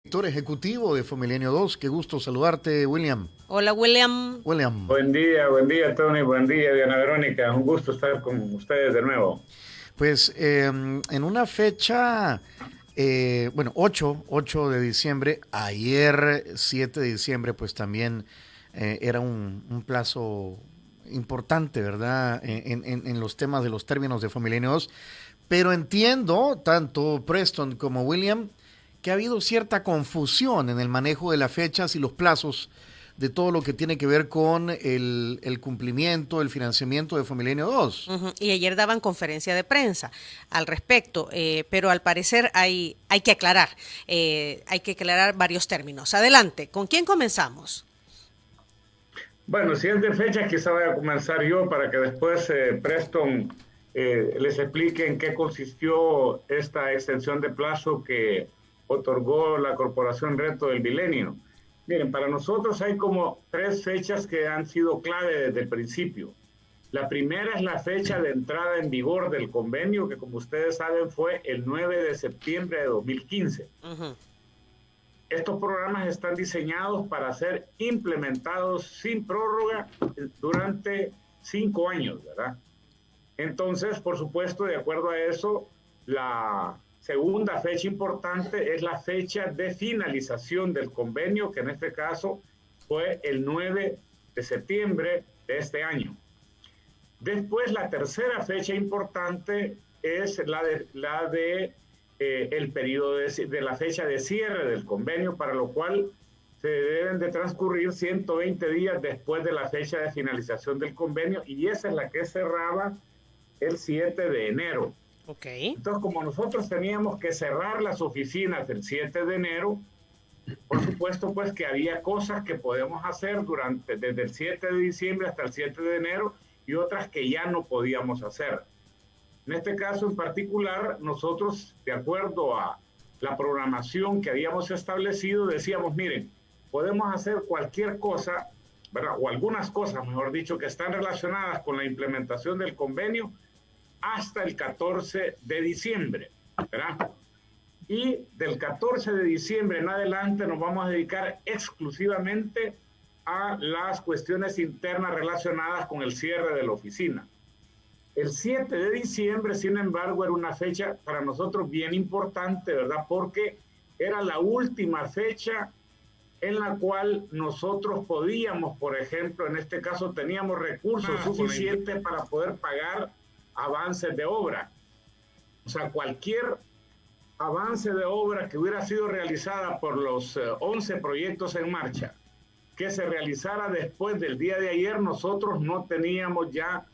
Director ejecutivo de Fomilenio 2. Qué gusto saludarte, William. Hola, William. William. Buen día, Tony, buen día, Diana Verónica. Un gusto estar con ustedes de nuevo. Pues en una fecha, 8 de diciembre, ayer 7 de diciembre, pues también era un plazo importante, ¿verdad? En los temas de los términos de Fomilenio 2. Pero entiendo, tanto Preston como William, que ha habido cierta confusión en el manejo de las fechas y los plazos de todo lo que tiene que ver con el cumplimiento, el financiamiento de Fomilenio 2. Y ayer daban conferencia de prensa al respecto, pero al parecer hay que aclarar varios términos. Adelante, ¿con quién comenzamos? Bueno, si es de fecha, quizá voy a comenzar yo para que después Preston les explique en qué consistió esta extensión de plazo que otorgó la Corporación Reto del Milenio. Miren, para nosotros hay como tres fechas que han sido clave desde el principio. La primera es la fecha de entrada en vigor del convenio, que como ustedes saben fue el 9 de septiembre de 2015. Estos programas están diseñados para ser implementados sin prórroga durante 5 años, ¿verdad? Entonces, por supuesto, de acuerdo a eso, la segunda fecha importante es la fecha de finalización del convenio, que en este caso fue el 9 de septiembre de este año. Después, la tercera fecha importante es el periodo de la fecha de cierre del convenio, para lo cual se deben de transcurrir 120 días después de la fecha de finalización del convenio, y esa es la que cerraba el 7 de enero. Okay. Entonces, como nosotros teníamos que cerrar las oficinas el 7 de enero, por supuesto, pues que había cosas que podemos hacer desde el 7 de diciembre hasta el 7 de enero y otras que ya no podíamos hacer. En este caso en particular, nosotros, de acuerdo a la programación que habíamos establecido, decíamos, miren, podemos hacer cualquier cosa, ¿verdad? O algunas cosas, mejor dicho, que están relacionadas con la implementación del convenio hasta el 14 de diciembre, ¿verdad? Y del 14 de diciembre en adelante nos vamos a dedicar exclusivamente a las cuestiones internas relacionadas con el cierre de la oficina. El 7 de diciembre, sin embargo, era una fecha para nosotros bien importante, ¿verdad? Porque era la última fecha en la cual nosotros podíamos, por ejemplo, en este caso teníamos recursos suficientes para poder pagar avances de obra. O sea, cualquier avance de obra que hubiera sido realizada por los 11 proyectos en marcha, que se realizara después del día de ayer, nosotros no teníamos ya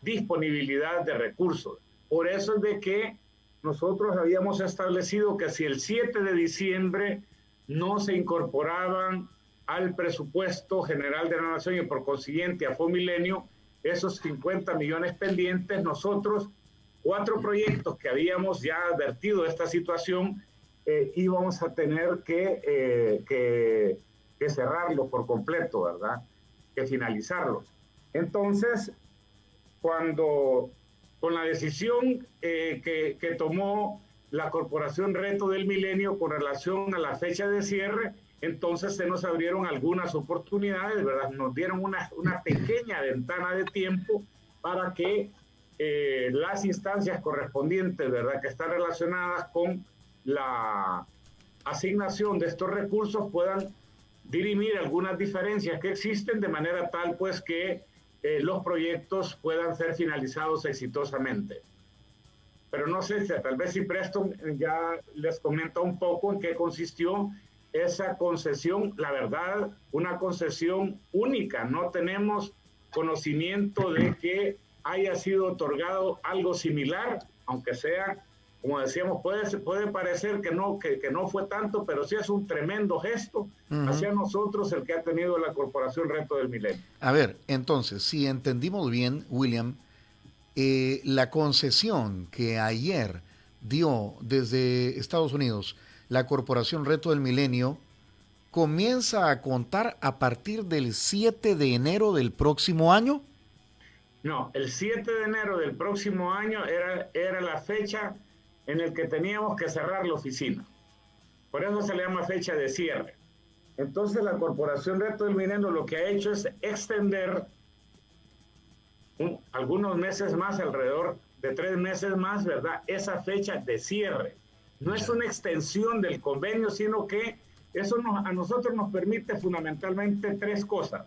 disponibilidad de recursos. Por eso es de que nosotros habíamos establecido que si el 7 de diciembre no se incorporaban al presupuesto general de la Nación y por consiguiente a Fomilenio, esos 50 millones pendientes, nosotros, 4 proyectos que habíamos ya advertido de esta situación, íbamos a tener que cerrarlos por completo, ¿verdad? Que finalizarlos. Entonces, con la decisión que tomó la Corporación Reto del Milenio con relación a la fecha de cierre, entonces se nos abrieron algunas oportunidades, ¿verdad? Nos dieron una pequeña ventana de tiempo para que las instancias correspondientes, ¿verdad?, que están relacionadas con la asignación de estos recursos puedan dirimir algunas diferencias que existen de manera tal, pues, que los proyectos puedan ser finalizados exitosamente. Pero no sé, tal vez si Preston ya les comenta un poco en qué consistió esa concesión. La verdad, una concesión única. No tenemos conocimiento de que haya sido otorgado algo similar, aunque sea, como decíamos, puede parecer que no fue tanto, pero sí es un tremendo gesto hacia nosotros el que ha tenido la Corporación Reto del Milenio. A ver, entonces, si entendimos bien, William, la concesión que ayer dio desde Estados Unidos la Corporación Reto del Milenio comienza a contar a partir del 7 de enero del próximo año. No, el 7 de enero del próximo año era la fecha en el que teníamos que cerrar la oficina. Por eso se le llama fecha de cierre. Entonces la Corporación Reto del Milenio lo que ha hecho es extender algunos meses más, alrededor de 3 meses más, ¿verdad? Esa fecha de cierre. No es una extensión del convenio, sino que eso a nosotros nos permite fundamentalmente 3 cosas.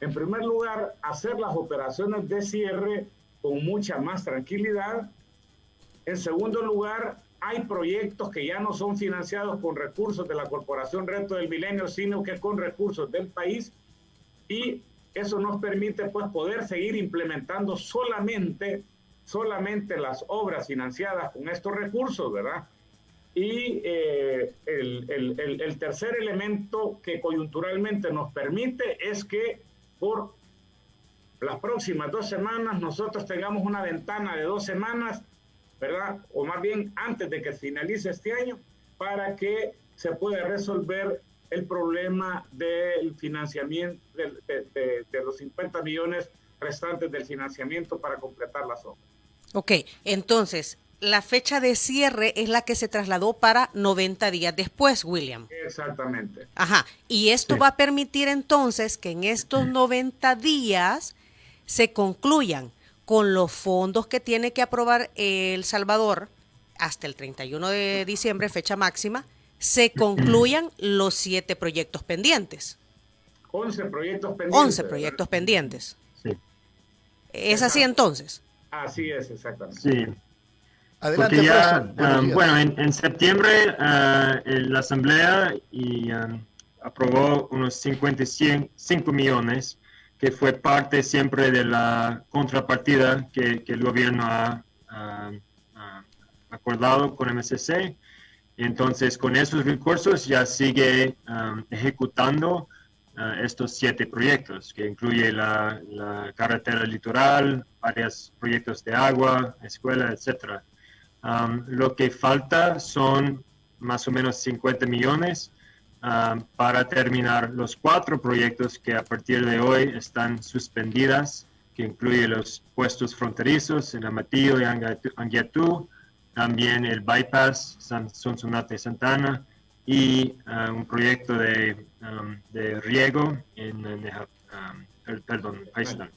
En primer lugar, hacer las operaciones de cierre con mucha más tranquilidad. En segundo lugar, hay proyectos que ya no son financiados con recursos de la Corporación Reto del Milenio, sino que con recursos del país, y eso nos permite pues poder seguir implementando solamente las obras financiadas con estos recursos, ¿verdad? Y el tercer elemento que coyunturalmente nos permite es que por las próximas 2 semanas nosotros tengamos una ventana de 2 semanas, ¿verdad? O más bien antes de que finalice este año, para que se pueda resolver el problema del financiamiento, de los 50 millones restantes del financiamiento para completar las obras. Ok, entonces, la fecha de cierre es la que se trasladó para 90 días después, William. Exactamente. Ajá, y esto va a permitir entonces que en estos 90 días se concluyan con los fondos que tiene que aprobar El Salvador hasta el 31 de diciembre, fecha máxima, se concluyan los 7 proyectos pendientes. 11 proyectos pendientes. 11 proyectos pendientes. Sí. ¿Es así entonces? Así es, exactamente. Sí. Adelante, Porque ya, Preston. bueno, en septiembre la Asamblea aprobó unos 55 millones, que fue parte siempre de la contrapartida que el gobierno ha acordado con MSC. Entonces, con esos recursos ya sigue ejecutando estos 7 proyectos, que incluye la carretera litoral, varios proyectos de agua, escuela, etcétera. Lo que falta son más o menos 50 millones para terminar los 4 proyectos que a partir de hoy están suspendidas, que incluye los puestos fronterizos en Amatillo y Anguiatú, también el bypass Sonsonate-Santana y un proyecto de riego en Paisnal.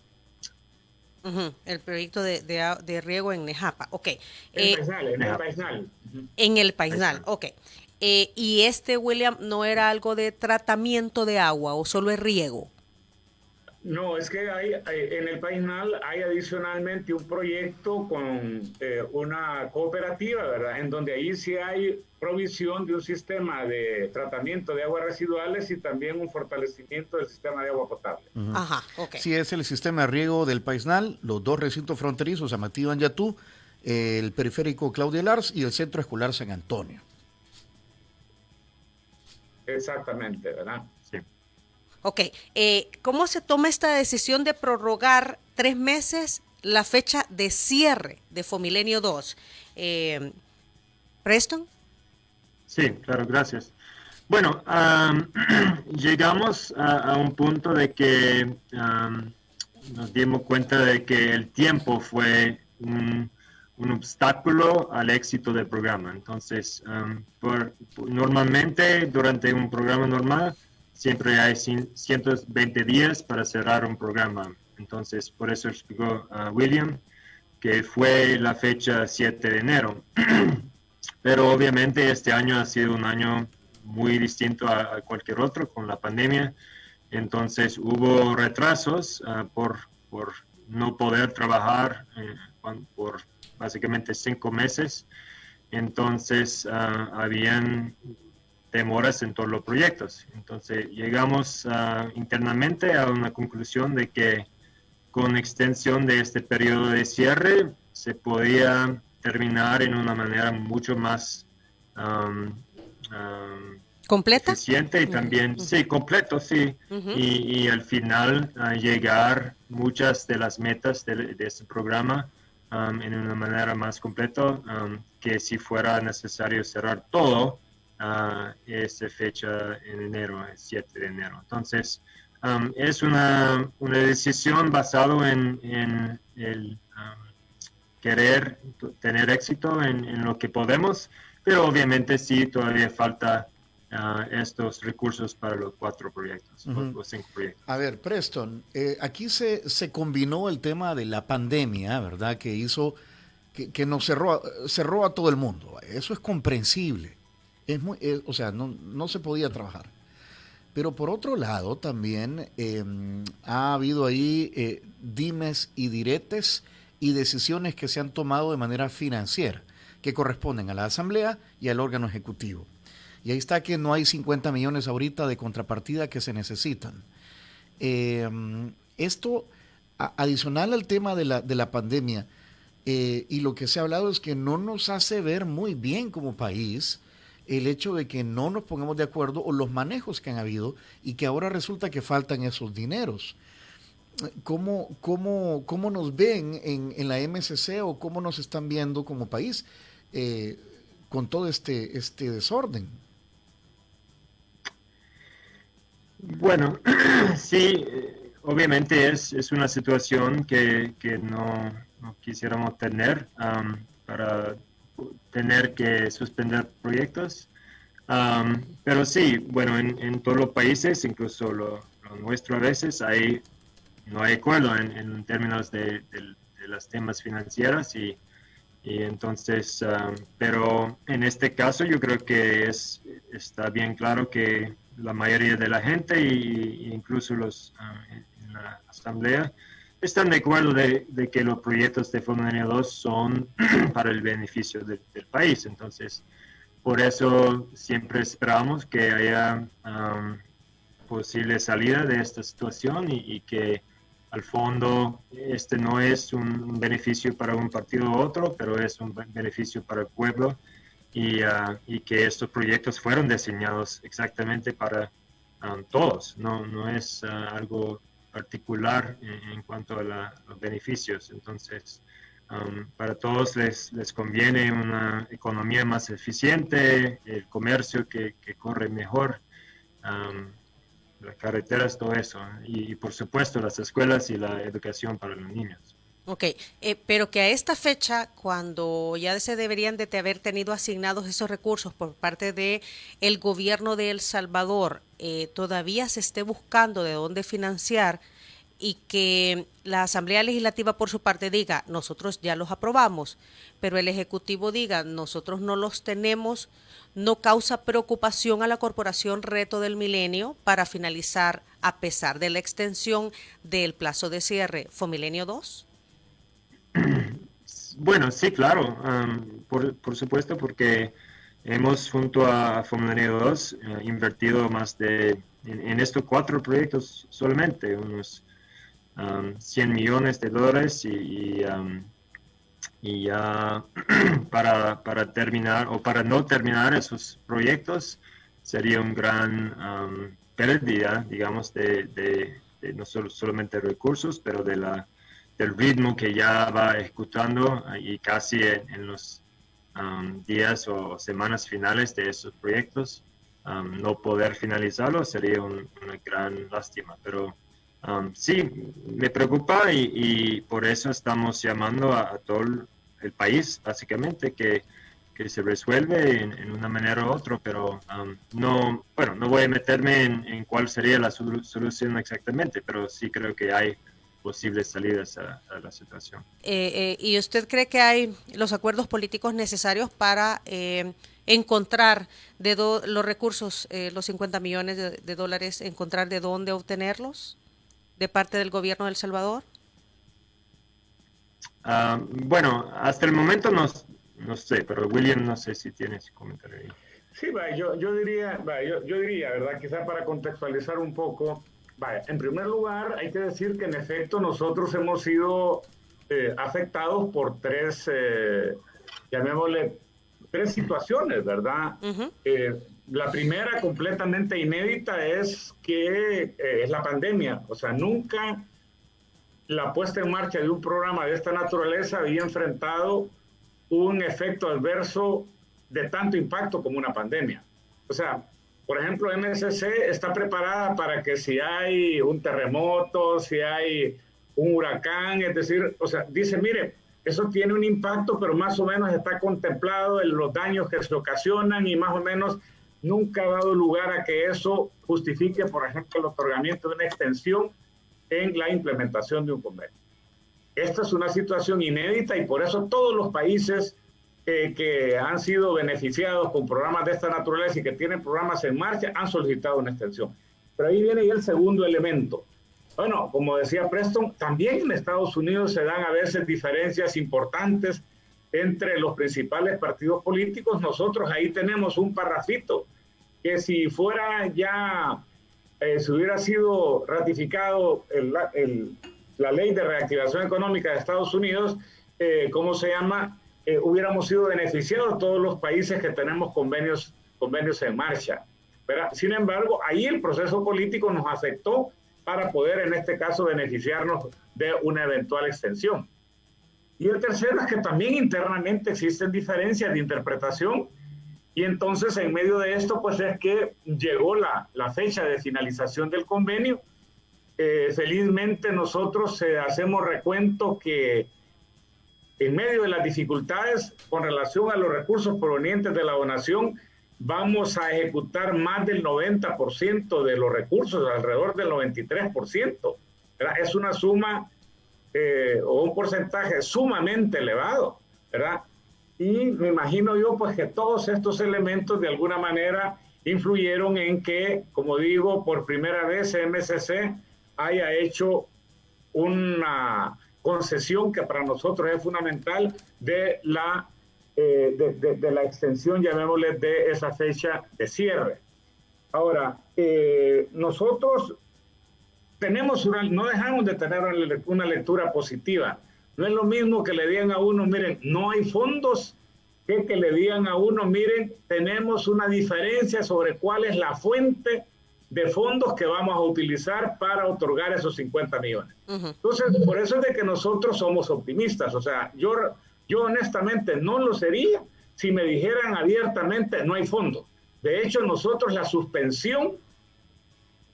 El proyecto de riego en Nejapa, ok. En el Paisnal. En el Paisnal, ok. ¿Y William, no era algo de tratamiento de agua o solo es riego? No, es que en el Paisnal hay adicionalmente un proyecto con una cooperativa, ¿verdad? En donde ahí sí hay provisión de un sistema de tratamiento de aguas residuales y también un fortalecimiento del sistema de agua potable. Ajá, ok. Sí, es el sistema de riego del Paisnal, los 2 recintos fronterizos, Amatillo, Anguiatú, el periférico Claudia Lars y el centro escolar San Antonio. Exactamente, ¿verdad? Sí. Ok, ¿cómo se toma esta decisión de prorrogar 3 meses la fecha de cierre de Fomilenio 2? ¿Preston? Sí, claro, gracias. Bueno, llegamos a un punto de que nos dimos cuenta de que el tiempo fue un obstáculo al éxito del programa. Entonces, normalmente durante un programa normal siempre hay 120 días para cerrar un programa. Entonces, por eso explicó William que fue la fecha 7 de enero. Pero obviamente este año ha sido un año muy distinto a cualquier otro con la pandemia. Entonces hubo retrasos por no poder trabajar por básicamente 5 meses. Entonces habían demoras en todos los proyectos. Entonces llegamos internamente a una conclusión de que con extensión de este periodo de cierre se podía terminar en una manera mucho más ¿Completa? eficiente y también, sí, completo, sí, y al final llegar muchas de las metas de este programa en una manera más completa, que si fuera necesario cerrar todo esa fecha en enero, el 7 de enero. Entonces, es una decisión basada en el querer tener éxito en lo que podemos, pero obviamente sí, todavía falta estos recursos para los 4 proyectos, los 5 proyectos. A ver, Preston, aquí se combinó el tema de la pandemia, ¿verdad? Que hizo que nos cerró a todo el mundo. Eso es comprensible. O sea, no se podía trabajar. Pero por otro lado, también ha habido ahí dimes y diretes y decisiones que se han tomado de manera financiera, que corresponden a la Asamblea y al órgano ejecutivo. Y ahí está que no hay 50 millones ahorita de contrapartida que se necesitan. Esto, adicional al tema de la pandemia, y lo que se ha hablado es que no nos hace ver muy bien como país el hecho de que no nos pongamos de acuerdo o los manejos que han habido y que ahora resulta que faltan esos dineros. ¿Cómo nos ven en la MSC o cómo nos están viendo como país con todo este desorden? Bueno, sí, obviamente es una situación que no quisiéramos tener para tener que suspender proyectos. Pero sí, bueno, en todos los países, incluso lo nuestro a veces, no hay acuerdo en términos de las temas financieras y entonces, pero en este caso yo creo que está bien claro que la mayoría de la gente e incluso los en la Asamblea están de acuerdo de que los proyectos de Fondo Milenio 2 son para el beneficio del país. Entonces, por eso siempre esperamos que haya posible salida de esta situación y que al fondo no es un beneficio para un partido u otro, pero es un beneficio para el pueblo y que estos proyectos fueron diseñados exactamente para todos. No es algo particular en cuanto a los beneficios. Entonces, para todos les conviene una economía más eficiente, el comercio que corre mejor, las carreteras, todo eso. Y por supuesto las escuelas y la educación para los niños. Ok, pero que a esta fecha, cuando ya se deberían de haber tenido asignados esos recursos por parte de el gobierno de El Salvador, todavía se esté buscando de dónde financiar y que la Asamblea Legislativa por su parte diga, nosotros ya los aprobamos, pero el Ejecutivo diga, nosotros no los tenemos, no causa preocupación a la Corporación Reto del Milenio para finalizar a pesar de la extensión del plazo de cierre Fomilenio 2? Bueno, sí, claro, por supuesto, porque hemos junto a Fomilenio 2 invertido más en estos 4 proyectos solamente, unos $100 millones y ya para terminar o para no terminar esos proyectos sería un gran pérdida, digamos, de no solamente recursos, pero del ritmo que ya va ejecutando y casi en los días o semanas finales de esos proyectos, no poder finalizarlo sería una gran lástima, pero sí, me preocupa y por eso estamos llamando a todo el país, básicamente, que se resuelve en una manera u otra, pero no voy a meterme en cuál sería la solución exactamente, pero sí creo que hay posibles salidas a la situación. ¿Y usted cree que hay los acuerdos políticos necesarios para encontrar los recursos, los 50 millones de dólares, encontrar de dónde obtenerlos de parte del gobierno de El Salvador? Bueno, hasta el momento no sé, pero William, no sé si tienes comentario ahí. Sí, yo diría, ¿verdad? Quizá para contextualizar un poco, en primer lugar, hay que decir que en efecto nosotros hemos sido afectados por llamémosle, 3 situaciones, ¿verdad? Uh-huh. La primera, completamente inédita, es que es la pandemia. O sea, nunca la puesta en marcha de un programa de esta naturaleza había enfrentado un efecto adverso de tanto impacto como una pandemia. O sea, por ejemplo, MSC está preparada para que si hay un terremoto, si hay un huracán, es decir, o sea, dice, mire, eso tiene un impacto, pero más o menos está contemplado en los daños que se ocasionan y más o menos nunca ha dado lugar a que eso justifique, por ejemplo, el otorgamiento de una extensión en la implementación de un convenio. Esta es una situación inédita y por eso todos los países que han sido beneficiados con programas de esta naturaleza y que tienen programas en marcha han solicitado una extensión. Pero ahí viene ya el segundo elemento. Bueno, como decía Preston, también en Estados Unidos se dan a veces diferencias importantes entre los principales partidos políticos. Nosotros ahí tenemos un parrafito que si fuera ya, si hubiera sido ratificado la ley de reactivación económica de Estados Unidos, ¿cómo se llama? Hubiéramos sido beneficiados todos los países que tenemos convenios en marcha, ¿verdad? Sin embargo, ahí el proceso político nos afectó para poder, en este caso, beneficiarnos de una eventual extensión. Y el tercero es que también internamente existen diferencias de interpretación y entonces en medio de esto pues es que llegó la fecha de finalización del convenio. Felizmente nosotros hacemos recuento que en medio de las dificultades con relación a los recursos provenientes de la donación vamos a ejecutar más del 90% de los recursos, alrededor del 93%. ¿Verdad? Es una suma o un porcentaje sumamente elevado, ¿verdad? Y me imagino yo pues que todos estos elementos de alguna manera influyeron en que, como digo, por primera vez MSC haya hecho una concesión que para nosotros es fundamental de la extensión, llamémosle, de esa fecha de cierre. Ahora, nosotros no dejamos de tener una lectura positiva. No es lo mismo que le digan a uno, miren, no hay fondos, que le digan a uno, miren, tenemos una diferencia sobre cuál es la fuente de fondos que vamos a utilizar para otorgar esos 50 millones. Entonces, por eso es de que nosotros somos optimistas. O sea, yo honestamente no lo sería si me dijeran abiertamente no hay fondos. De hecho, nosotros la suspensión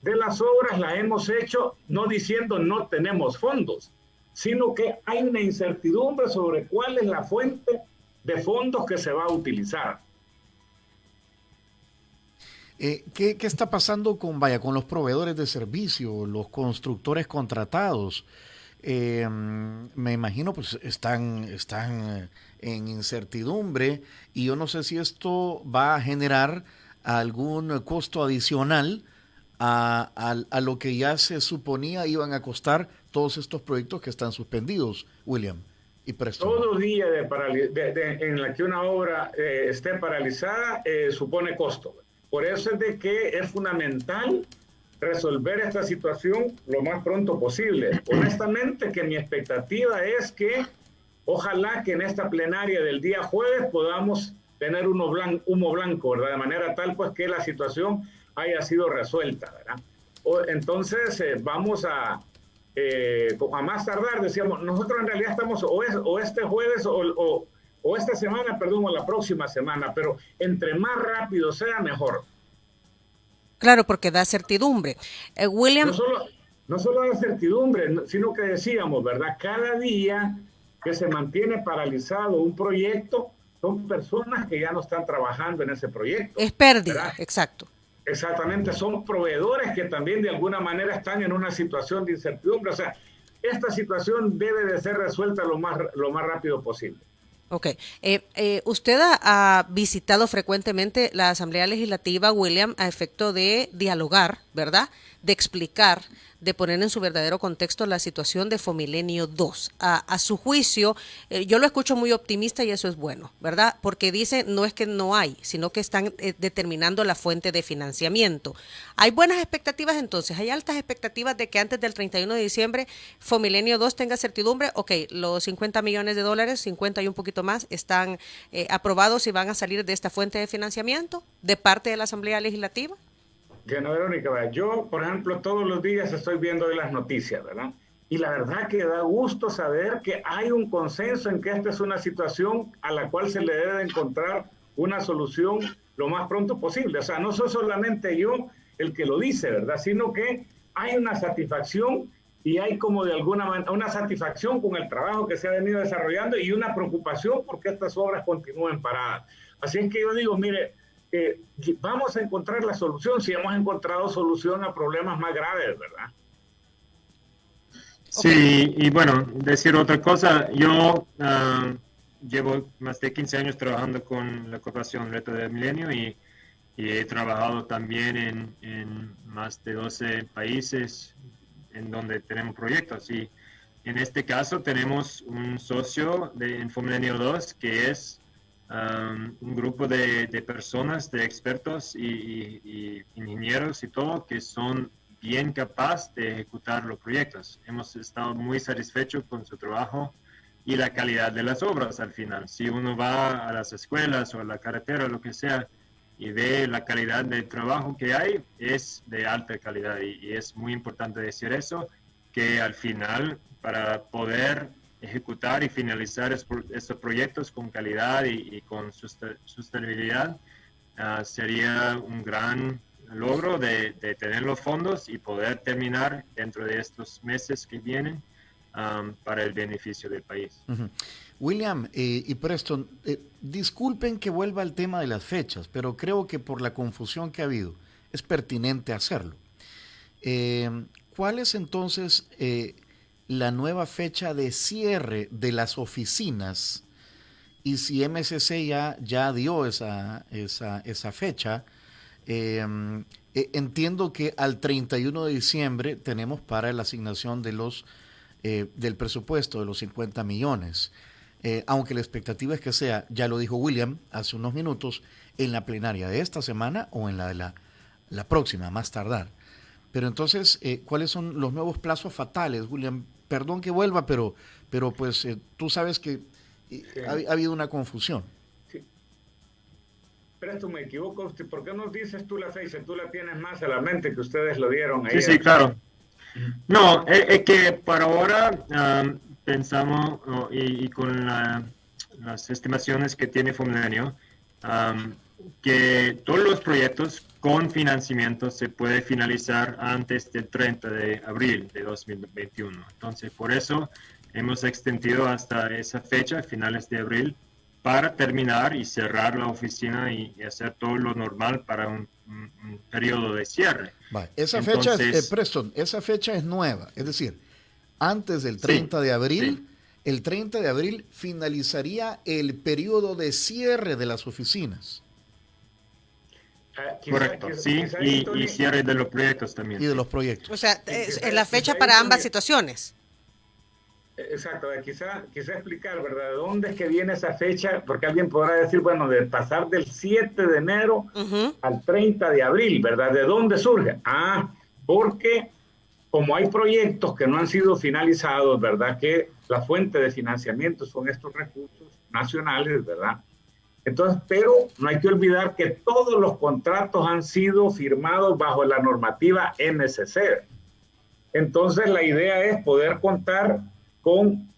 de las obras las hemos hecho no diciendo no tenemos fondos, sino que hay una incertidumbre sobre cuál es la fuente de fondos que se va a utilizar. ¿Qué está pasando con los proveedores de servicio, los constructores contratados? Me imagino pues están en incertidumbre y yo no sé si esto va a generar algún costo adicional a lo que ya se suponía iban a costar todos estos proyectos que están suspendidos, William y Preston. Todo día en la que una obra esté paralizada supone costo. Por eso es de que es fundamental resolver esta situación lo más pronto posible. Honestamente que mi expectativa es que ojalá que en esta plenaria del día jueves podamos tener humo blanco, ¿verdad? De manera tal pues que la situación haya sido resuelta, ¿verdad? Entonces vamos a más tardar, decíamos, nosotros en realidad estamos o este jueves o esta semana, perdón, o la próxima semana, pero entre más rápido sea, mejor. Claro, porque da certidumbre. William... No solo da certidumbre, sino que decíamos, ¿verdad? Cada día que se mantiene paralizado un proyecto, son personas que ya no están trabajando en ese proyecto. Es pérdida, ¿verdad? Exacto. Exactamente, son proveedores que también de alguna manera están en una situación de incertidumbre. O sea, esta situación debe de ser resuelta lo más rápido posible. Ok. Usted ha visitado frecuentemente la Asamblea Legislativa, William, a efecto de dialogar, ¿verdad? De explicar, de poner en su verdadero contexto la situación de Fomilenio 2. A su juicio, yo lo escucho muy optimista y eso es bueno, ¿verdad? Porque dice, no es que no hay, sino que están determinando la fuente de financiamiento. ¿Hay buenas expectativas entonces? ¿Hay altas expectativas de que antes del 31 de diciembre Fomilenio 2 tenga certidumbre? Ok, los $50 millones, 50 y un poquito más, están aprobados y van a salir de esta fuente de financiamiento de parte de la Asamblea Legislativa. Diana Verónica, yo, por ejemplo, todos los días estoy viendo hoy las noticias, ¿verdad? Y la verdad que da gusto saber que hay un consenso en que esta es una situación a la cual se le debe encontrar una solución lo más pronto posible. O sea, no soy solamente yo el que lo dice, ¿verdad? Sino que hay una satisfacción y hay como de alguna manera una satisfacción con el trabajo que se ha venido desarrollando y una preocupación porque estas obras continúen paradas. Así es que yo digo, mire, vamos a encontrar la solución si hemos encontrado solución a problemas más graves, ¿verdad? Sí, y bueno, decir otra cosa, yo llevo más de 15 años trabajando con la Corporación Reto del Milenio y he trabajado también en más de 12 países en donde tenemos proyectos. Y en este caso tenemos un socio en Fomilenio 2 que es un grupo de personas, de expertos y ingenieros y todo, que son bien capaces de ejecutar los proyectos. Hemos estado muy satisfechos con su trabajo y la calidad de las obras al final. Si uno va a las escuelas o a la carretera, lo que sea, y ve la calidad del trabajo que hay, es de alta calidad. Y es muy importante decir eso, que al final, para poder ejecutar y finalizar estos proyectos con calidad y con sustentabilidad, sería un gran logro de tener los fondos y poder terminar dentro de estos meses que vienen para el beneficio del país. Uh-huh. William y Preston, disculpen que vuelva al tema de las fechas, pero creo que por la confusión que ha habido es pertinente hacerlo. ¿Cuál es entonces la nueva fecha de cierre de las oficinas? Y si MSC ya dio esa fecha, entiendo que al 31 de diciembre tenemos para la asignación de del presupuesto de los 50 millones. Aunque la expectativa es que sea, ya lo dijo William hace unos minutos, en la plenaria de esta semana o en la de la próxima, más tardar. Pero entonces, ¿cuáles son los nuevos plazos fatales, William? Perdón que vuelva, pero pues tú sabes que ha habido una confusión. Sí. Pero esto me equivoco, ¿por qué no dices tú la fecha? Tú la tienes más a la mente que ustedes lo dieron ahí. Sí, claro. No, es que por ahora pensamos, y con las estimaciones que tiene Fomilenio, que todos los proyectos con financiamiento se puede finalizar antes del 30 de abril de 2021. Entonces, por eso hemos extendido hasta esa fecha, finales de abril, para terminar y cerrar la oficina y hacer todo lo normal para un periodo de cierre. Vale. Esa fecha, Preston, esa fecha es nueva, es decir, antes del 30 de abril, el 30 de abril finalizaría el periodo de cierre de las oficinas. Correcto, sí, y cierre de los proyectos también. Y de los proyectos. O sea, es la fecha para ambas situaciones. Exacto, quizá explicar, ¿verdad? ¿De dónde es que viene esa fecha? Porque alguien podrá decir, bueno, de pasar del 7 de enero al 30 de abril, ¿verdad? ¿De dónde surge? Porque como hay proyectos que no han sido finalizados, ¿verdad? Que la fuente de financiamiento son estos recursos nacionales, ¿verdad? Entonces, pero no hay que olvidar que todos los contratos han sido firmados bajo la normativa MSC. Entonces, la idea es poder contar con,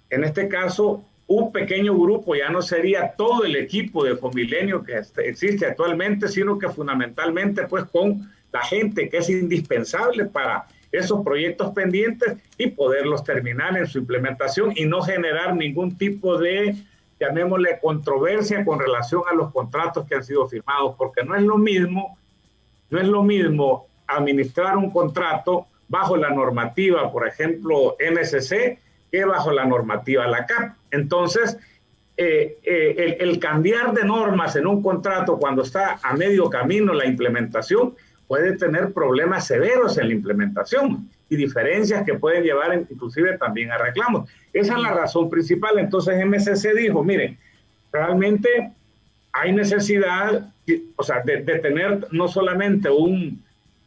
en este caso, un pequeño grupo, ya no sería todo el equipo de Fomilenio que existe actualmente, sino que fundamentalmente pues con la gente que es indispensable para esos proyectos pendientes y poderlos terminar en su implementación y no generar ningún tipo de, llamémosle, controversia con relación a los contratos que han sido firmados, porque no es lo mismo administrar un contrato bajo la normativa, por ejemplo, MSC, que bajo la normativa la CAP. Entonces, el cambiar de normas en un contrato cuando está a medio camino la implementación puede tener problemas severos en la implementación y diferencias que pueden llevar inclusive también a reclamos. Esa es la razón principal. Entonces, MSC dijo, miren, realmente hay necesidad, o sea, de tener no solamente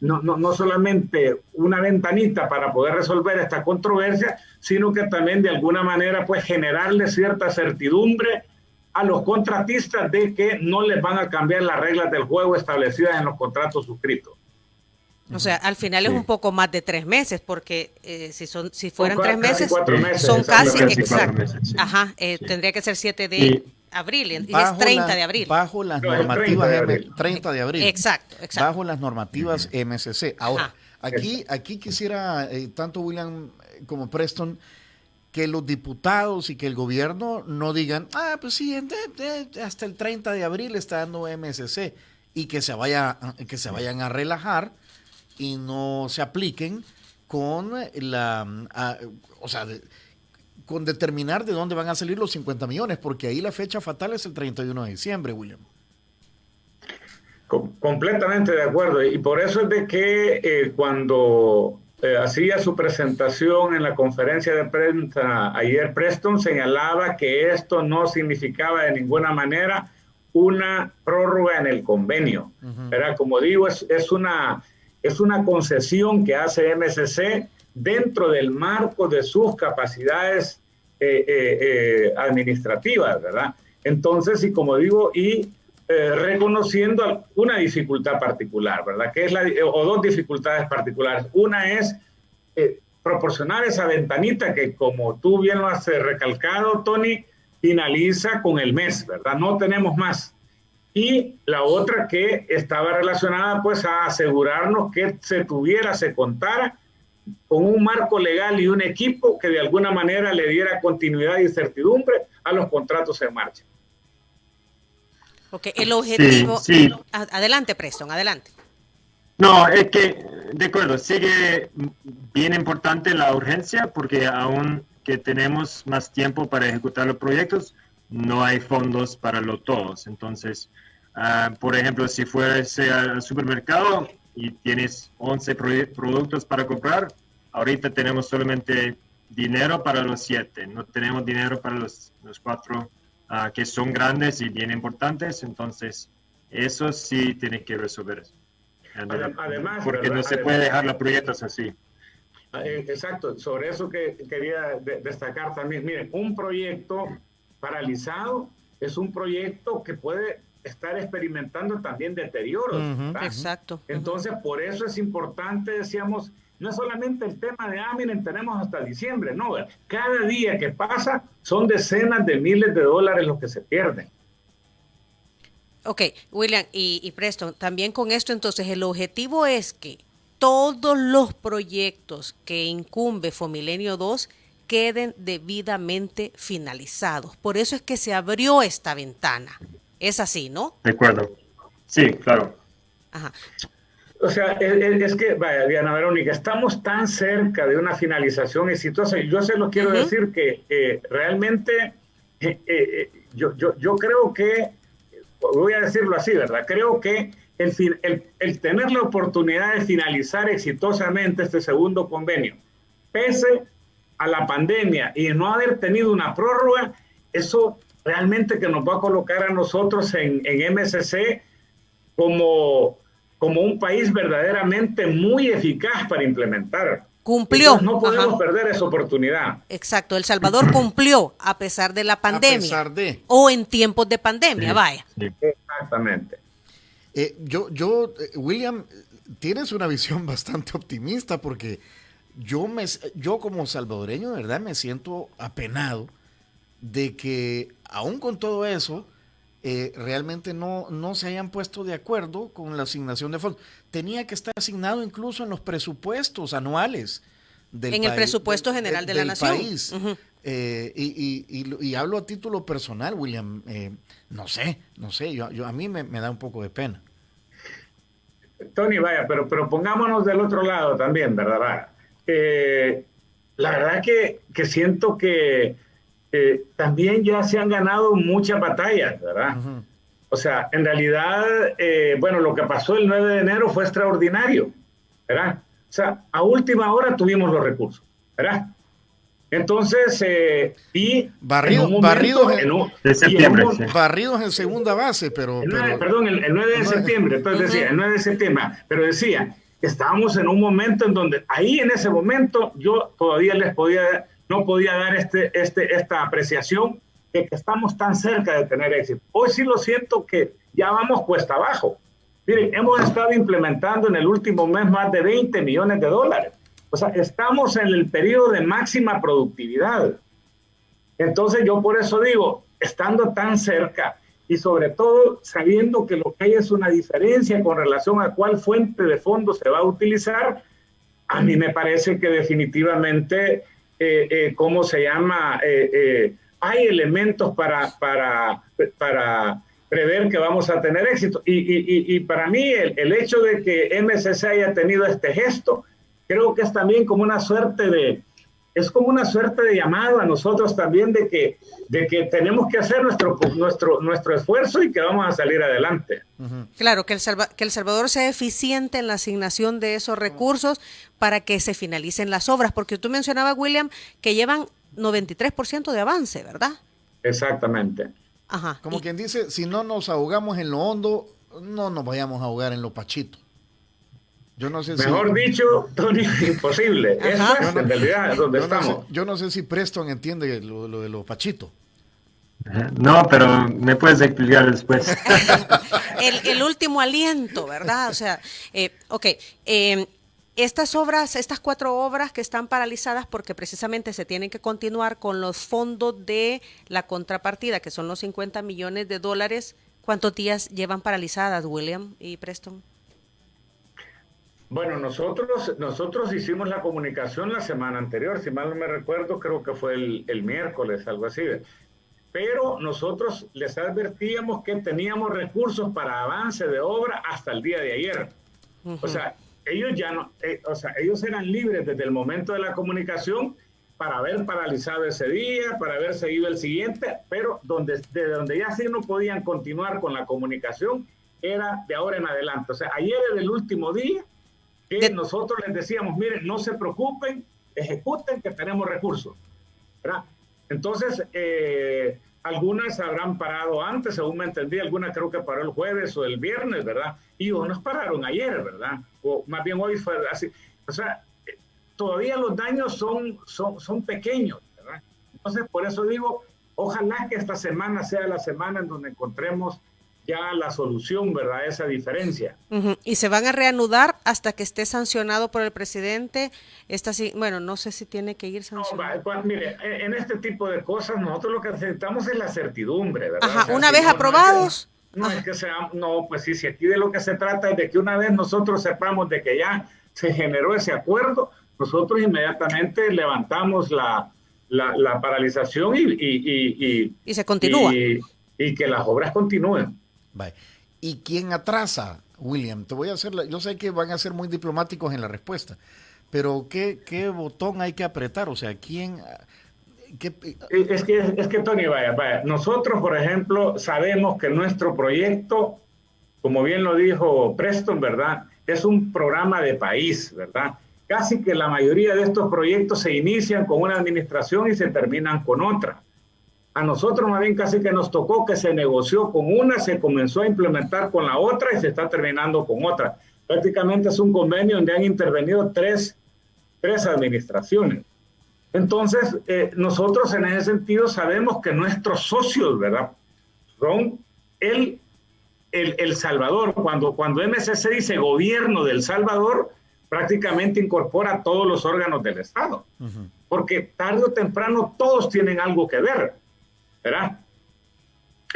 no solamente una ventanita para poder resolver esta controversia, sino que también de alguna manera pues generarle cierta certidumbre a los contratistas de que no les van a cambiar las reglas del juego establecidas en los contratos suscritos. O sea, al final es un poco más de 3 meses, porque si fueran 3 meses, 4 meses, son casi, exacto. Meses, sí. Ajá, tendría que ser 7 de abril, y es 30 de abril. Bajo las normativas 30 de abril. Exacto. Bajo las normativas MSC. Ahora, aquí quisiera, tanto William como Preston, que los diputados y que el gobierno no digan, pues sí, hasta el 30 de abril está dando MSC, y que se vayan a relajar y no se apliquen con con determinar de dónde van a salir los 50 millones, porque ahí la fecha fatal es el 31 de diciembre, William. Completamente de acuerdo, y por eso es de que cuando hacía su presentación en la conferencia de prensa ayer, Preston señalaba que esto no significaba de ninguna manera una prórroga en el convenio. ¿Verdad? Como digo, es una concesión que hace MSC dentro del marco de sus capacidades administrativas, ¿verdad? Entonces, y como digo, reconociendo una dificultad particular, ¿verdad? Que es o dos dificultades particulares. Una es proporcionar esa ventanita que, como tú bien lo has recalcado, Tony, finaliza con el mes, ¿verdad? No tenemos más. Y la otra que estaba relacionada pues a asegurarnos que se contara con un marco legal y un equipo que de alguna manera le diera continuidad y certidumbre a los contratos en marcha. Ok, el objetivo... Sí. Adelante, Preston, adelante. No, es que, de acuerdo, sigue bien importante la urgencia, porque aún que tenemos más tiempo para ejecutar los proyectos, no hay fondos para todos. Entonces, por ejemplo, si fueras al supermercado y tienes 11 productos para comprar, ahorita tenemos solamente dinero para los 7, no tenemos dinero para los 4 que son grandes y bien importantes. Entonces, eso sí tiene que resolver. Además, porque no se puede dejar los proyectos así. Exacto, sobre eso que quería destacar también. Miren, un proyecto paralizado es un proyecto que puede estar experimentando también deterioros. Exacto. Entonces, por eso es importante, decíamos, no es solamente el tema de, miren, tenemos hasta diciembre, no, cada día que pasa son decenas de miles de dólares los que se pierden. Ok, William y Preston, también con esto entonces el objetivo es que todos los proyectos que incumbe Fomilenio 2 queden debidamente finalizados. Por eso es que se abrió esta ventana. Es así, ¿no? De acuerdo. Sí, claro. Ajá. O sea, es que, vaya, Diana Verónica, estamos tan cerca de una finalización exitosa. Yo se lo quiero decir que realmente yo creo que, voy a decirlo así, ¿verdad? Creo que el tener la oportunidad de finalizar exitosamente este segundo convenio, pese a la pandemia y no haber tenido una prórroga, eso realmente que nos va a colocar a nosotros en MSC como un país verdaderamente muy eficaz para implementar. Cumplió. Entonces, no podemos perder esa oportunidad. Exacto, El Salvador cumplió a pesar de la pandemia. A pesar de. O en tiempos de pandemia, Sí, vaya. sí. Exactamente. William, tienes una visión bastante optimista, porque yo como salvadoreño, de verdad, me siento apenado de que aún con todo eso, realmente no se hayan puesto de acuerdo con la asignación de fondos. Tenía que estar asignado incluso en los presupuestos anuales del En el presupuesto general de la nación. País. Y hablo a título personal, William, no sé, a mí me da un poco de pena. Tony, vaya, pero pongámonos del otro lado también, ¿verdad? La verdad que siento que también ya se han ganado muchas batallas, ¿verdad? O sea, en realidad, bueno, lo que pasó el 9 de enero fue extraordinario, ¿verdad? O sea, a última hora tuvimos los recursos, ¿verdad? Entonces, barridos en segunda base, el 9 de septiembre, entonces decía, el 9 de septiembre, pero decía, estábamos en un momento en donde, ahí en ese momento, yo todavía no podía dar esta apreciación de que estamos tan cerca de tener éxito. Hoy sí lo siento que ya vamos cuesta abajo. Miren, hemos estado implementando en el último mes más de 20 millones de dólares. O sea, estamos en el periodo de máxima productividad. Entonces yo por eso digo, estando tan cerca y sobre todo sabiendo que lo que hay es una diferencia con relación a cuál fuente de fondos se va a utilizar, a mí me parece que definitivamente ¿cómo se llama? Hay elementos para prever que vamos a tener éxito. Y para mí el hecho de que MSC haya tenido este gesto, creo que es también como una suerte de llamado a nosotros también de que tenemos que hacer nuestro esfuerzo y que vamos a salir adelante. Claro, que El Salvador sea eficiente en la asignación de esos recursos para que se finalicen las obras, porque tú mencionabas, William, que llevan 93% de avance, ¿verdad? Exactamente. Ajá. Como quien dice, si no nos ahogamos en lo hondo, no nos vayamos a ahogar en lo pachito. Yo no sé Mejor dicho, Tony, imposible. Eso es en realidad donde estamos. Yo no sé si Preston entiende lo de lo pachito. No, pero me puedes explicar después. el último aliento, ¿verdad? O sea, estas 4 obras que están paralizadas porque precisamente se tienen que continuar con los fondos de la contrapartida, que son los $50 millones, ¿cuántos días llevan paralizadas, William y Preston? Bueno, nosotros hicimos la comunicación la semana anterior, si mal no me recuerdo, creo que fue el miércoles, algo así. Pero nosotros les advertíamos que teníamos recursos para avance de obra hasta el día de ayer. O sea, ellos ya no, ellos eran libres desde el momento de la comunicación para haber paralizado ese día, para haber seguido el siguiente, pero de donde ya sí no podían continuar con la comunicación era de ahora en adelante. O sea, ayer era el último día que nosotros les decíamos, miren, no se preocupen, ejecuten que tenemos recursos, ¿verdad? Entonces, algunas habrán parado antes, según me entendí, algunas creo que paró el jueves o el viernes, ¿verdad? Y unos pararon ayer, ¿verdad? O más bien hoy fue así. O sea, todavía los daños son pequeños, ¿verdad? Entonces, por eso digo, ojalá que esta semana sea la semana en donde encontremos ya la solución, ¿verdad? Esa diferencia. Y se van a reanudar hasta que esté sancionado por el presidente. Bueno, no sé si tiene que ir sancionado. No, mire, en este tipo de cosas nosotros lo que necesitamos es la certidumbre, ¿verdad? Ajá, o sea, una vez aprobados. Pues sí, si aquí de lo que se trata es de que una vez nosotros sepamos de que ya se generó ese acuerdo, nosotros inmediatamente levantamos la paralización y se continúa. Y que las obras continúen. Bye. ¿Y quién atrasa, William? Yo sé que van a ser muy diplomáticos en la respuesta, pero ¿qué botón hay que apretar? O sea, ¿quién? Es que Tony, vaya, nosotros, por ejemplo, sabemos que nuestro proyecto, como bien lo dijo Preston, ¿verdad? Es un programa de país, ¿verdad? Casi que la mayoría de estos proyectos se inician con una administración y se terminan con otra. A nosotros más bien casi que nos tocó que se negoció con una, se comenzó a implementar con la otra y se está terminando con otra. Prácticamente es un convenio donde han intervenido tres administraciones. Entonces, nosotros en ese sentido sabemos que nuestros socios, ¿verdad? Son El Salvador. Cuando MSC dice gobierno del Salvador, prácticamente incorpora a todos los órganos del Estado. Porque tarde o temprano todos tienen algo que ver, ¿verdad?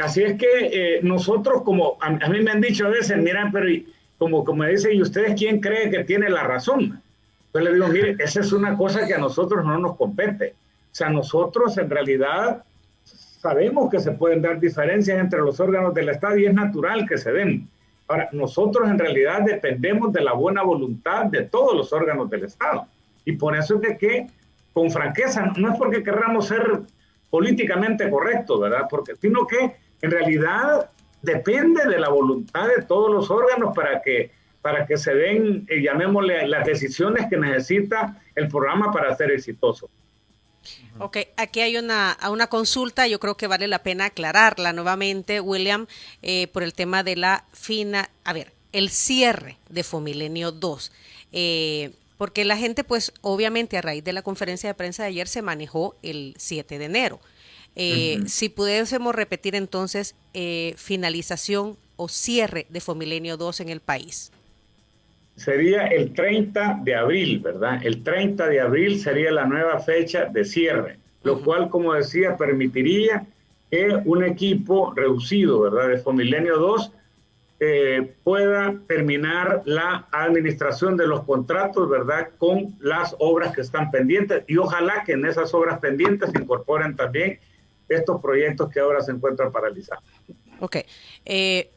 Así es que nosotros, como a mí me han dicho a veces, miran, pero como me dicen, ¿y ustedes quién cree que tiene la razón? Entonces le digo, mire, esa es una cosa que a nosotros no nos compete. O sea, nosotros en realidad sabemos que se pueden dar diferencias entre los órganos del Estado y es natural que se den. Ahora, nosotros en realidad dependemos de la buena voluntad de todos los órganos del Estado. Y por eso es que con franqueza, no es porque querramos ser políticamente correctos, ¿verdad? Sino que en realidad depende de la voluntad de todos los órganos para que se den, llamémosle, las decisiones que necesita el programa para ser exitoso. Ok, aquí hay una consulta, yo creo que vale la pena aclararla nuevamente, William, por el tema de el cierre de Fomilenio 2. Porque la gente, pues, obviamente, a raíz de la conferencia de prensa de ayer se manejó el 7 de enero. Si pudiésemos repetir entonces, finalización o cierre de Fomilenio 2 en el país. Sería el 30 de abril, ¿verdad? El 30 de abril sería la nueva fecha de cierre, lo cual, como decía, permitiría que un equipo reducido, ¿verdad?, de Fomilenio 2 pueda terminar la administración de los contratos, ¿verdad?, con las obras que están pendientes, y ojalá que en esas obras pendientes se incorporen también estos proyectos que ahora se encuentran paralizados. Ok,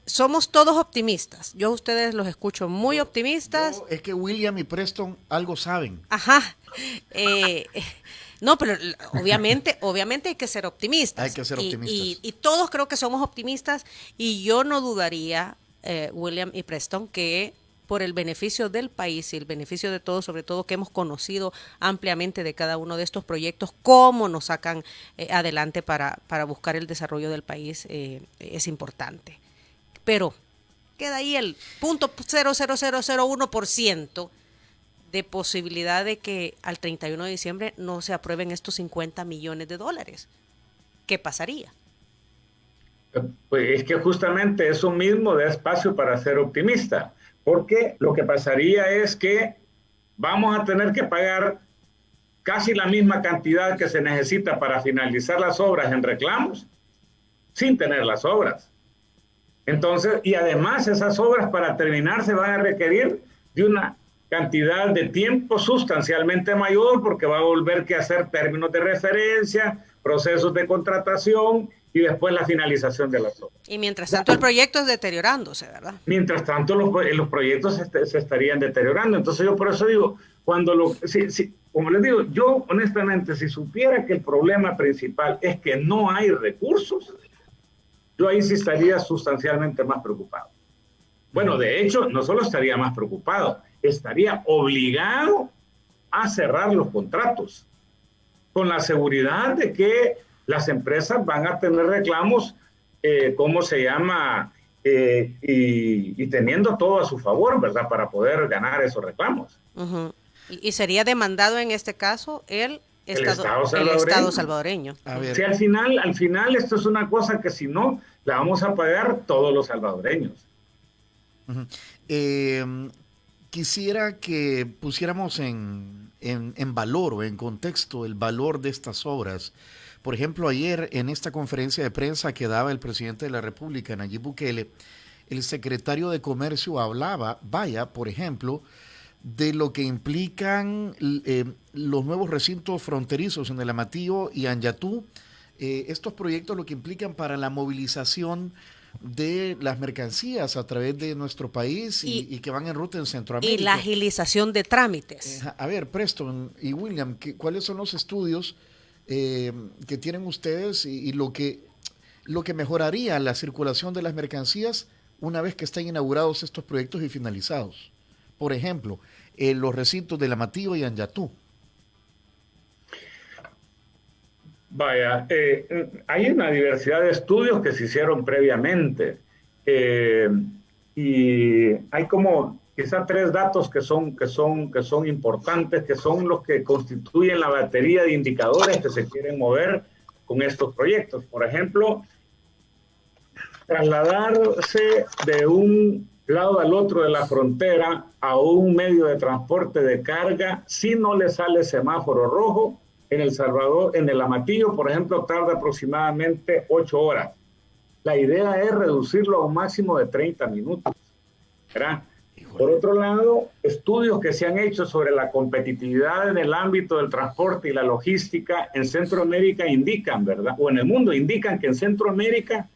somos todos optimistas. Yo a ustedes los escucho muy optimistas. Es que William y Preston algo saben. Ajá. No, pero obviamente hay que ser optimistas. Hay que ser optimistas. Y todos creo que somos optimistas, y yo no dudaría, William y Preston, que por el beneficio del país y el beneficio de todos, sobre todo que hemos conocido ampliamente de cada uno de estos proyectos, cómo nos sacan adelante para buscar el desarrollo del país, es importante. Pero queda ahí el 0.00001% de posibilidad de que al 31 de diciembre no se aprueben estos $50 millones. ¿Qué pasaría? Pues es que justamente eso mismo da espacio para ser optimista, porque lo que pasaría es que vamos a tener que pagar casi la misma cantidad que se necesita para finalizar las obras en reclamos, sin tener las obras. Entonces, y además esas obras para terminar se van a requerir de una cantidad de tiempo sustancialmente mayor, porque va a volver que hacer términos de referencia, procesos de contratación y después la finalización de las obras. Y mientras tanto el proyecto es deteriorándose, ¿verdad? Mientras tanto los proyectos se estarían deteriorando. Entonces yo por eso digo, como les digo, yo honestamente, si supiera que el problema principal es que no hay recursos, yo ahí sí estaría sustancialmente más preocupado. Bueno, de hecho, no solo estaría más preocupado, estaría obligado a cerrar los contratos, con la seguridad de que las empresas van a tener reclamos, y teniendo todo a su favor, ¿verdad?, para poder ganar esos reclamos. Uh-huh. Y sería demandado en este caso el Estado salvadoreño. A ver. Si al final esto es una cosa que si no, la vamos a pagar todos los salvadoreños. Uh-huh. Quisiera que pusiéramos en valor o en contexto el valor de estas obras. Por ejemplo, ayer en esta conferencia de prensa que daba el presidente de la República, Nayib Bukele, el secretario de Comercio hablaba, por ejemplo, de lo que implican los nuevos recintos fronterizos en el Amatillo y Anyatú, estos proyectos lo que implican para la movilización de las mercancías a través de nuestro país y que van en ruta en Centroamérica. Y la agilización de trámites. A ver, Preston y William, ¿cuáles son los estudios que tienen ustedes y lo que mejoraría la circulación de las mercancías una vez que estén inaugurados estos proyectos y finalizados? Por ejemplo, los recintos del Amatillo y Anyatú. Vaya, hay una diversidad de estudios que se hicieron previamente y hay como quizá 3 datos que son importantes, que son los que constituyen la batería de indicadores que se quieren mover con estos proyectos. Por ejemplo, trasladarse de un lado al otro de la frontera a un medio de transporte de carga si no le sale semáforo rojo. En El Salvador, en el Amatillo, por ejemplo, tarda aproximadamente 8 horas. La idea es reducirlo a un máximo de 30 minutos, ¿verdad? Por otro lado, estudios que se han hecho sobre la competitividad en el ámbito del transporte y la logística en Centroamérica indican, ¿verdad? O en el mundo indican que en Centroamérica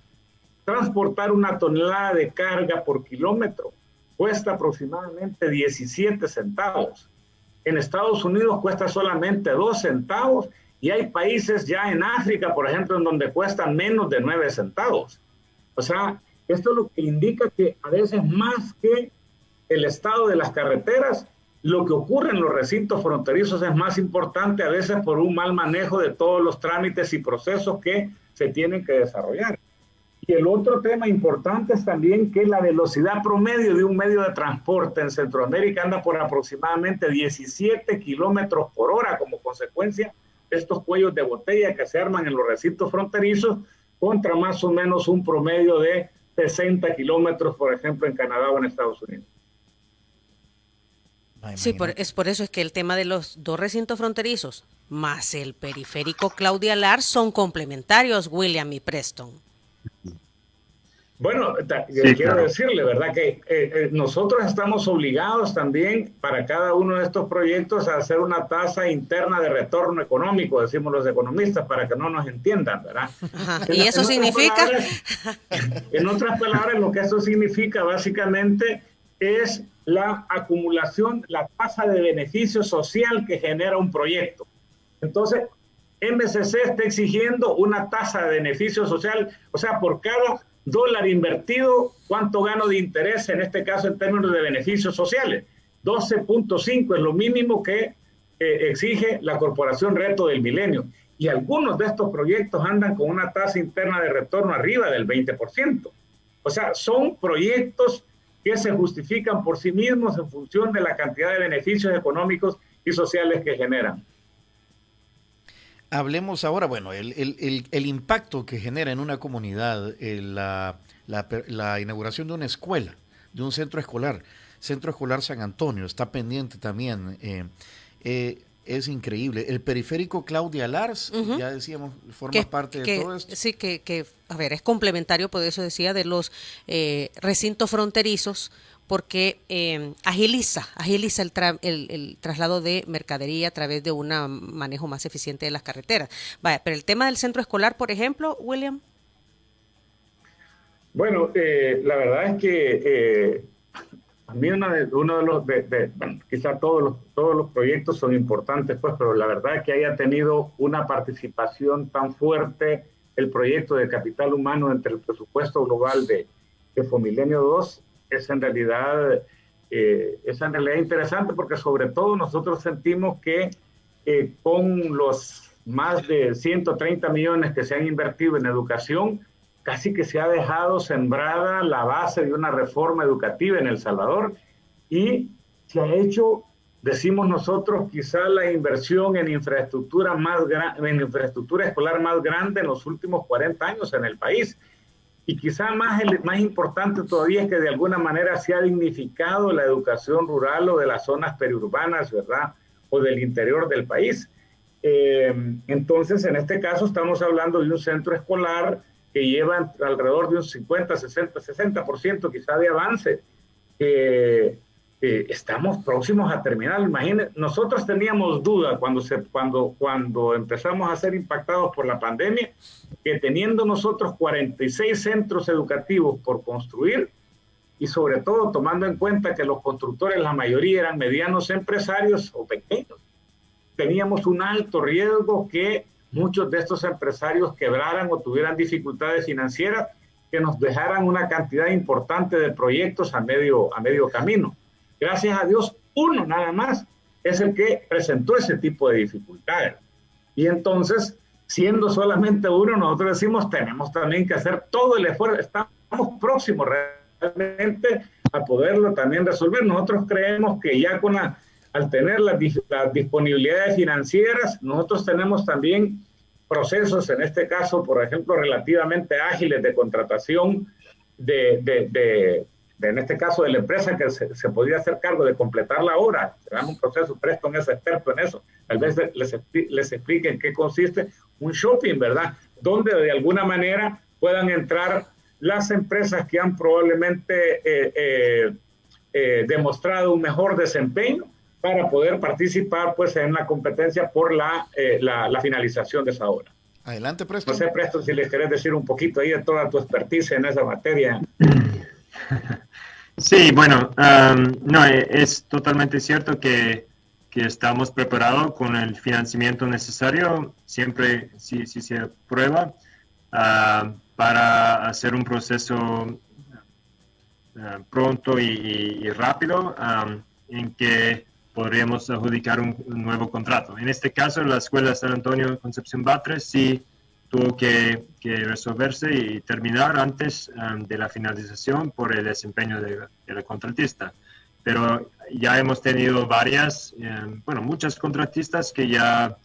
transportar una tonelada de carga por kilómetro cuesta aproximadamente 17 centavos. En Estados Unidos cuesta solamente 2 centavos y hay países ya en África, por ejemplo, en donde cuesta menos de 9 centavos. O sea, esto es lo que indica que a veces más que el estado de las carreteras, lo que ocurre en los recintos fronterizos es más importante a veces por un mal manejo de todos los trámites y procesos que se tienen que desarrollar. Y el otro tema importante es también que la velocidad promedio de un medio de transporte en Centroamérica anda por aproximadamente 17 kilómetros por hora como consecuencia de estos cuellos de botella que se arman en los recintos fronterizos contra más o menos un promedio de 60 kilómetros, por ejemplo, en Canadá o en Estados Unidos. Sí, es por eso es que el tema de los 2 recintos fronterizos más el periférico Claudia Lar son complementarios, William y Preston. Bueno, Sí, quiero claro. decirle, ¿verdad? Que nosotros estamos obligados también para cada uno de estos proyectos a hacer una tasa interna de retorno económico, decimos los economistas, para que no nos entiendan, ¿verdad? Ajá. En, ¿Y eso en otras significa? palabras, en otras palabras, lo que esto significa básicamente es la acumulación, la tasa de beneficio social que genera un proyecto. Entonces, MSC está exigiendo una tasa de beneficio social, o sea, por cada dólar invertido, ¿cuánto gano de interés, en este caso en términos de beneficios sociales? 12.5 es lo mínimo que exige la Corporación Reto del Milenio. Y algunos de estos proyectos andan con una tasa interna de retorno arriba del 20%. O sea, son proyectos que se justifican por sí mismos en función de la cantidad de beneficios económicos y sociales que generan. Hablemos ahora, bueno, el impacto que genera en una comunidad la inauguración de una escuela, de un centro escolar San Antonio, está pendiente también. Es increíble. El periférico Claudia Lars, ya decíamos, forma parte de todo esto. Sí, a ver, es complementario, por eso decía, de los recintos fronterizos, porque agiliza el traslado de mercadería a través de un manejo más eficiente de las carreteras. Vaya, pero el tema del centro escolar, por ejemplo, William. Bueno, la verdad es que a mí uno de los, bueno, quizá todos los proyectos son importantes, pues, pero la verdad es que haya tenido una participación tan fuerte el proyecto de capital humano entre el presupuesto global de Fomilenio 2 es en realidad interesante, porque sobre todo nosotros sentimos que con los más de 130 millones que se han invertido en educación, casi que se ha dejado sembrada la base de una reforma educativa en El Salvador, y se ha hecho, decimos nosotros, quizá la inversión en infraestructura escolar más grande en los últimos 40 años en el país. Y quizá más importante todavía es que de alguna manera se ha dignificado la educación rural o de las zonas periurbanas, ¿verdad? O del interior del país. Entonces, en este caso estamos hablando de un centro escolar que lleva alrededor de un 50, 60, 60% quizá de avance. Estamos próximos a terminar. Imagínense, nosotros teníamos duda cuando empezamos a ser impactados por la pandemia, que teniendo nosotros 46 centros educativos por construir, y sobre todo tomando en cuenta que los constructores, la mayoría eran medianos empresarios o pequeños, teníamos un alto riesgo que muchos de estos empresarios quebraran o tuvieran dificultades financieras, que nos dejaran una cantidad importante de proyectos a medio camino. Gracias a Dios, uno nada más es el que presentó ese tipo de dificultades. Y entonces, siendo solamente uno, nosotros decimos, tenemos también que hacer todo el esfuerzo. Estamos próximos realmente a poderlo también resolver. Nosotros creemos que ya al tener las disponibilidades financieras, nosotros tenemos también procesos, en este caso, por ejemplo, relativamente ágiles de contratación en este caso de la empresa que se podría hacer cargo de completar la obra. Será un proceso, Preston es experto en eso. Tal vez les explique en qué consiste un shopping, ¿verdad? Donde de alguna manera puedan entrar las empresas que han probablemente demostrado un mejor desempeño para poder participar, pues, en la competencia por la finalización de esa obra. Adelante, Preston. No sé, Preston, si les querés decir un poquito ahí de toda tu expertise en esa materia. Sí, bueno, no, es totalmente cierto que estamos preparados con el financiamiento necesario, siempre si se aprueba, para hacer un proceso pronto y rápido, en que podríamos adjudicar un nuevo contrato. En este caso, la Escuela San Antonio Concepción Batres sí tuvo que resolverse y terminar antes de la finalización por el desempeño de la contratista. Pero ya hemos tenido muchas contratistas que ya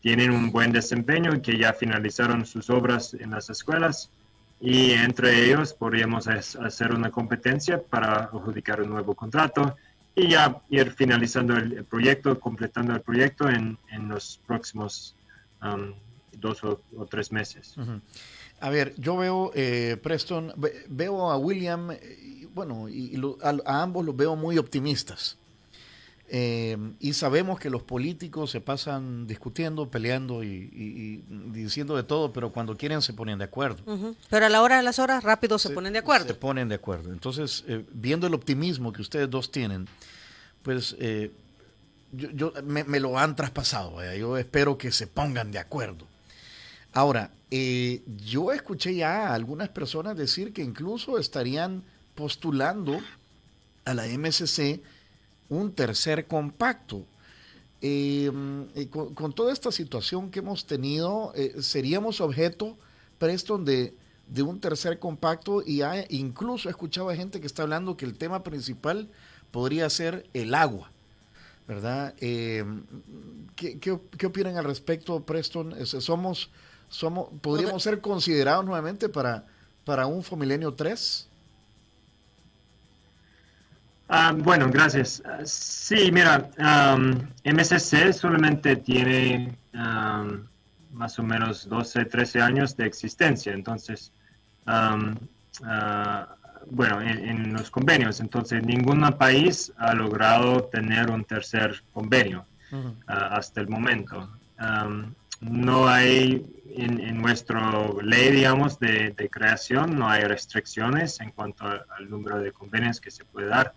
tienen un buen desempeño y que ya finalizaron sus obras en las escuelas, y entre ellos podríamos hacer una competencia para adjudicar un nuevo contrato y ya ir finalizando el proyecto, completando el proyecto en los próximos 2 o 3 meses. A ver, yo veo, Preston, veo a William, bueno, a ambos los veo muy optimistas. Y sabemos que los políticos se pasan discutiendo, peleando y diciendo de todo, pero cuando quieren se ponen de acuerdo. Pero a la hora de las horas rápido se ponen de acuerdo. Se ponen de acuerdo. Entonces, viendo el optimismo que ustedes dos tienen, pues me lo han traspasado. Yo espero que se pongan de acuerdo. Ahora, yo escuché ya a algunas personas decir que incluso estarían postulando a la MSC un tercer compacto. Con toda esta situación que hemos tenido, seríamos objeto, Preston, de un tercer compacto, y incluso he escuchado a gente que está hablando que el tema principal podría ser el agua, ¿verdad? ¿Qué opinan al respecto, Preston? ¿Podríamos ser considerados nuevamente para un Fomilenio 3? Bueno, gracias. Sí, mira, MSC solamente tiene más o menos 12, 13 años de existencia, entonces, bueno, en los convenios, entonces ningún país ha logrado tener un tercer convenio hasta el momento. No hay en nuestra ley, digamos, de creación, no hay restricciones en cuanto al número de convenios que se puede dar,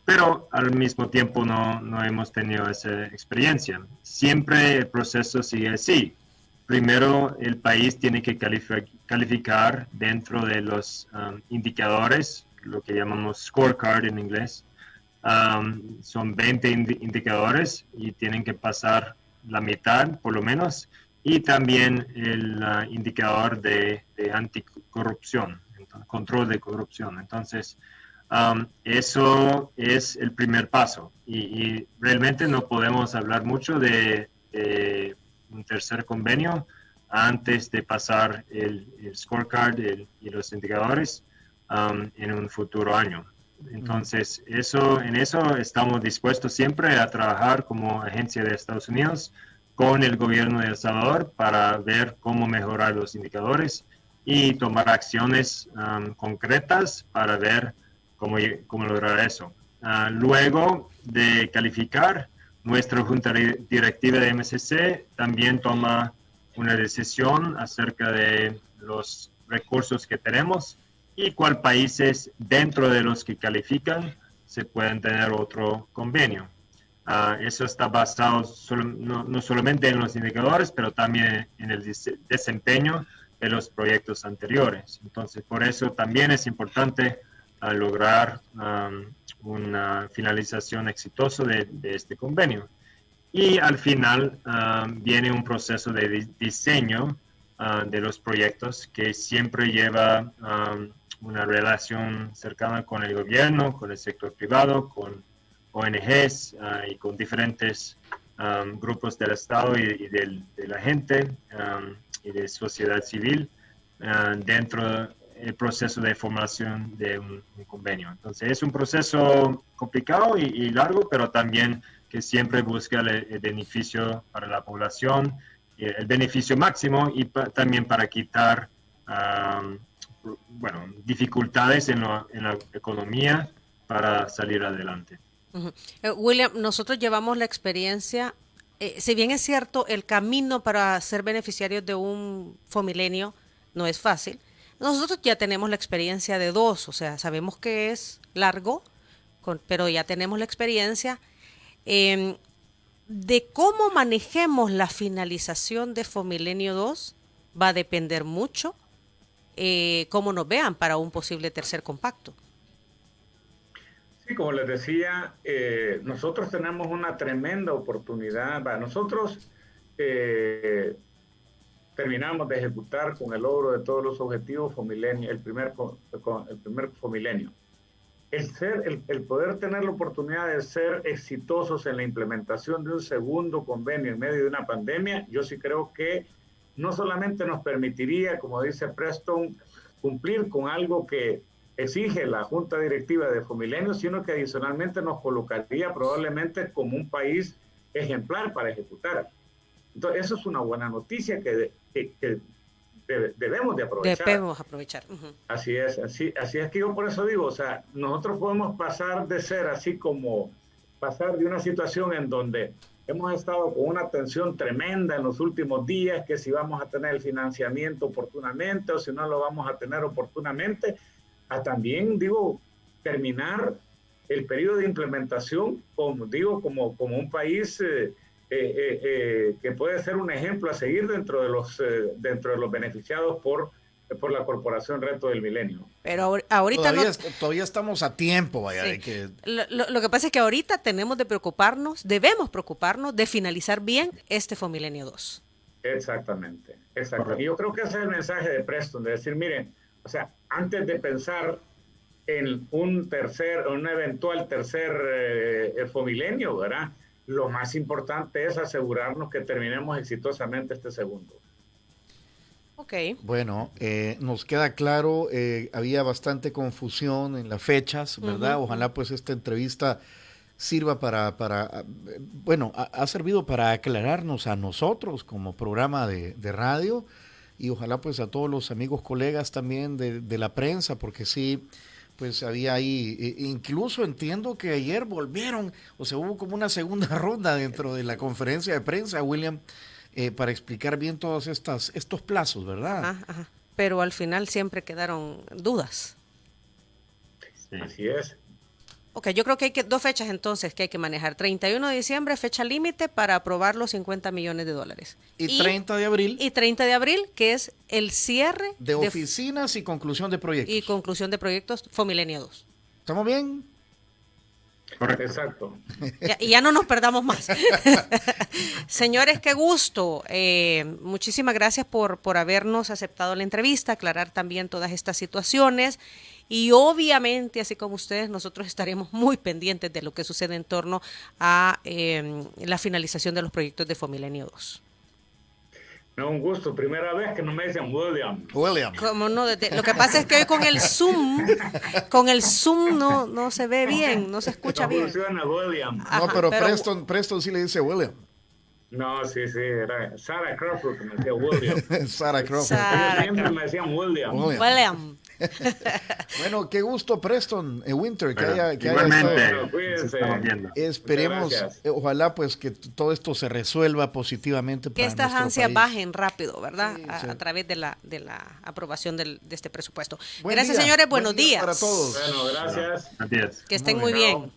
pero al mismo tiempo no hemos tenido esa experiencia. Siempre el proceso sigue así. Primero, el país tiene que calificar dentro de los indicadores, lo que llamamos scorecard en inglés. Son 20 indicadores y tienen que pasar la mitad, por lo menos, y también el indicador de anticorrupción, control de corrupción. Entonces, eso es el primer paso y realmente no podemos hablar mucho de un tercer convenio antes de pasar el scorecard y los indicadores en un futuro año. Entonces, en eso estamos dispuestos siempre a trabajar como agencia de Estados Unidos con el gobierno de El Salvador para ver cómo mejorar los indicadores y tomar acciones concretas para ver cómo lograr eso. Luego de calificar, nuestra junta directiva de MSC también toma una decisión acerca de los recursos que tenemos y cuáles países dentro de los que califican se pueden tener otro convenio. Eso está basado no solamente en los indicadores, pero también en el desempeño de los proyectos anteriores. Entonces, por eso también es importante lograr una finalización exitosa de este convenio. Y al final viene un proceso de diseño de los proyectos que siempre lleva una relación cercana con el gobierno, con el sector privado, con ONGs y con diferentes grupos del Estado y de la gente y de sociedad civil dentro del proceso de formación de un convenio. Entonces es un proceso complicado y largo, pero también que siempre busca el beneficio para la población, el beneficio máximo y también para quitar dificultades en la economía para salir adelante. William, nosotros llevamos la experiencia, si bien es cierto, el camino para ser beneficiarios de un Fomilenio no es fácil, nosotros ya tenemos la experiencia de dos, o sea, sabemos que es largo, pero ya tenemos la experiencia de cómo manejemos la finalización de Fomilenio 2, va a depender mucho cómo nos vean para un posible tercer compacto. Sí, como les decía, nosotros tenemos una tremenda oportunidad. Nosotros terminamos de ejecutar con el logro de todos los objetivos Fomilenio, el primer Fomilenio. El poder tener la oportunidad de ser exitosos en la implementación de un segundo convenio en medio de una pandemia, yo sí creo que no solamente nos permitiría, como dice Preston, cumplir con algo que exige la Junta Directiva de Fomilenio, sino que adicionalmente nos colocaría probablemente como un país ejemplar para ejecutar. Entonces, eso es una buena noticia que debemos de aprovechar. Debemos aprovechar. Uh-huh. Así es que yo por eso digo, o sea, nosotros podemos pasar de ser así como pasar de una situación en donde hemos estado con una tensión tremenda en los últimos días, que si vamos a tener el financiamiento oportunamente o si no lo vamos a tener oportunamente, a también, digo, terminar el periodo de implementación, como un país que puede ser un ejemplo a seguir dentro de los beneficiados por la Corporación Reto del Milenio. Pero ahorita todavía estamos a tiempo, vaya. Sí. De que... Lo que pasa es que ahorita debemos preocuparnos de finalizar bien este Fomilenio 2. Exactamente. Y yo creo que ese es el mensaje de Preston, de decir, miren, o sea, antes de pensar en un eventual tercer Fomilenio, ¿verdad? Lo más importante es asegurarnos que terminemos exitosamente este segundo. Ok. Bueno, nos queda claro, había bastante confusión en las fechas, ¿verdad? Ojalá pues esta entrevista sirva ha servido para aclararnos a nosotros como programa de radio y ojalá pues a todos los amigos, colegas también de la prensa, porque sí, pues había ahí, incluso entiendo que ayer volvieron, o sea, hubo como una segunda ronda dentro de la conferencia de prensa, William, para explicar bien todos estos plazos, ¿verdad? Ajá. Pero al final siempre quedaron dudas. Sí. Así es. Ok, yo creo que hay dos fechas entonces que hay que manejar. 31 de diciembre, fecha límite para aprobar los $50 millones. Y 30 de abril. Y 30 de abril, que es el cierre de oficinas y conclusión de proyectos. Y conclusión de proyectos Fomilenio 2. ¿Estamos bien? Correcto. Exacto. Y ya no nos perdamos más. Señores, qué gusto. Muchísimas gracias por habernos aceptado la entrevista, aclarar también todas estas situaciones. Y obviamente, así como ustedes, nosotros estaremos muy pendientes de lo que sucede en torno a la finalización de los proyectos de Fomilenio 2. No, un gusto. Primera vez que no me dicen William. ¿Cómo no? Lo que pasa es que hoy con el Zoom no se ve bien, no se escucha bien. Funciona William. Ajá, no, pero Preston sí le dice William. No, sí, era Sarah Crawford que me decía William. Sarah Crawford. Siempre me decían William. Bueno, qué gusto, Preston, Winter, que haya estado. Esperemos, ojalá pues que todo esto se resuelva positivamente. Que estas ansias bajen rápido, ¿verdad? Sí. A través de la aprobación de este presupuesto. Buen gracias, día. señores, buenos días. Para todos. Bueno, gracias. Que estén muy bien.